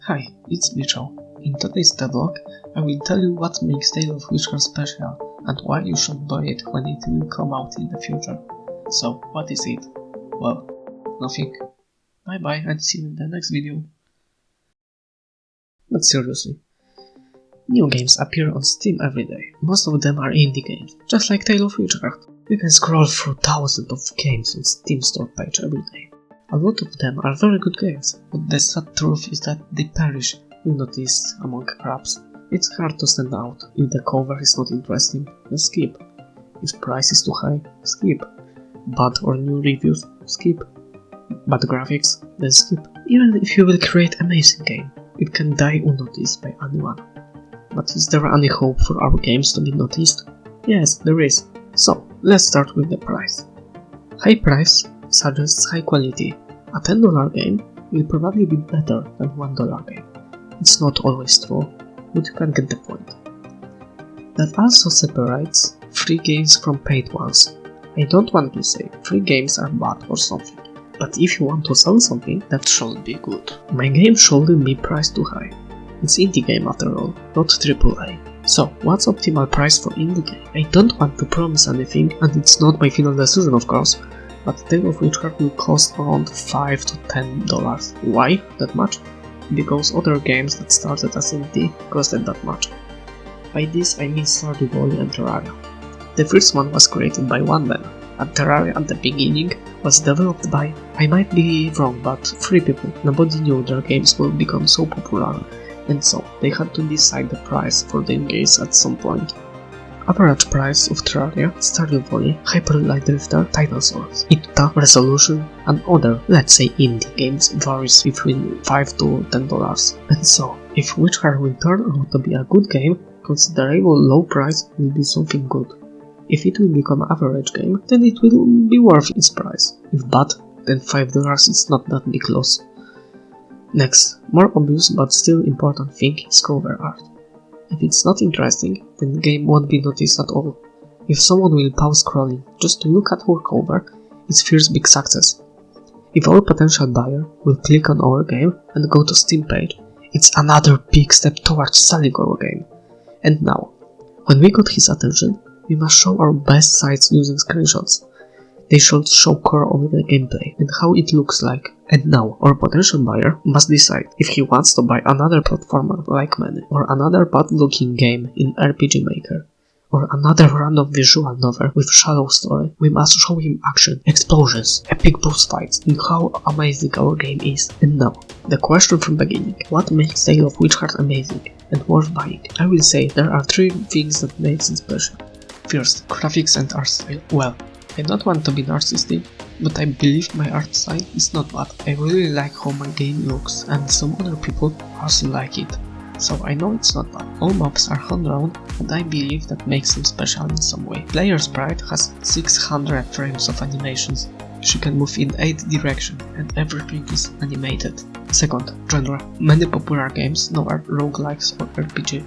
Hi, it's Miczal. In today's devlog, I will tell you what makes ToWH special and why you should buy it when it will come out in the future. So, what is it? Well, nothing. Bye bye and see you in the next video. But seriously, new games appear on Steam every day. Most of them are indie games, just like ToWH. You can scroll through thousands of games on Steam store page every day. A lot of them are very good games, but the sad truth is that they perish unnoticed among crabs. It's hard to stand out. If the cover is not interesting, then skip. If price is too high, skip. Bad or new reviews, skip. Bad graphics, then skip. Even if you will create amazing game, it can die unnoticed by anyone. But is there any hope for our games to be noticed? Yes, there is. So, let's start with the price. High price suggests high quality. A $10 game will probably be better than $1 game. It's not always true, but you can get the point. That also separates free games from paid ones. I don't want to say free games are bad or something, but if you want to sell something, that should be good. My game shouldn't be priced too high. It's indie game after all, not AAA. So, what's optimal price for indie game? I don't want to promise anything, and it's not my final decision of course, but ToWH will cost around $5 to $10. Why that much? Because other games that started as indie costed that much. By this I mean Stardew Valley and Terraria. The first one was created by one man, and Terraria at the beginning was developed by, I might be wrong, but 3 people. Nobody knew their games will become so popular, and so they had to decide the price for their games at some point. Average price of Terraria, Stardew Valley, Hyper Light Drifter, Titan Souls, Ipta, Resolution, and other, let's say indie games varies between $5 to $10. And so, if Witcher will turn out to be a good game, considerable low price will be something good. If it will become an average game, then it will be worth its price. If bad, then $5 is not that big loss. Next, more obvious but still important thing is cover art. If it's not interesting, then the game won't be noticed at all. If someone will pause scrolling just to look at our cover, it's first big success. If our potential buyer will click on our game and go to Steam page, it's another big step towards selling our game. And now, when we got his attention, we must show our best sides using screenshots. They should show core of the gameplay and how it looks like. And now, our potential buyer must decide if he wants to buy another platformer like many, or another bad-looking game in RPG Maker, or another random visual novel with shallow story. We must show him action, explosions, epic boss fights, and how amazing our game is. And now, the question from beginning: what makes ToWH amazing and worth buying? I will say there are 3 things that makes it special. First, graphics and art style. Well, I don't want to be narcissistic, but I believe my art style is not bad. I really like how my game looks, and some other people also like it. So I know it's not bad. All maps are hand-drawn, and I believe that makes them special in some way. Player sprite has 600 frames of animations. She can move in 8 directions, and everything is animated. Second, genre. Many popular games now are roguelikes or RPG.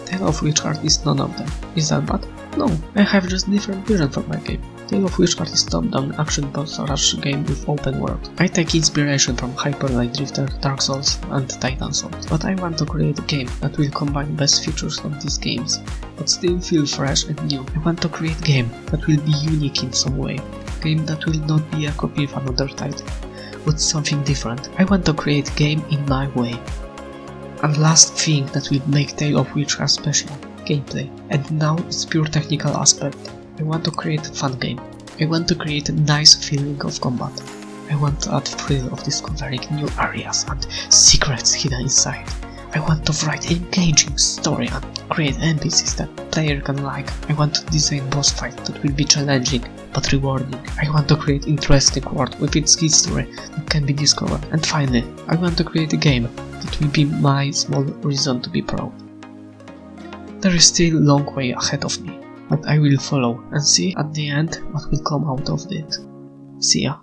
ToWH is none of them. Is that bad? No, I have just different vision for my game. ToWH is top-down action boss rush game with open world. I take inspiration from Hyper Light Drifter, Dark Souls and Titan Souls, but I want to create a game that will combine best features of these games, but still feel fresh and new. I want to create a game that will be unique in some way, a game that will not be a copy of another title, but something different. I want to create a game in my way. And last thing that will make ToWH special, gameplay. And now it's pure technical aspect. I want to create a fun game. I want to create a nice feeling of combat. I want to add thrill of discovering new areas and secrets hidden inside. I want to write an engaging story and create NPCs that player can like. I want to design boss fights that will be challenging but rewarding. I want to create interesting world with its history that can be discovered. And finally, I want to create a game that will be my small reason to be proud. There is still a long way ahead of me, but I will follow and see at the end what will come out of it. See ya.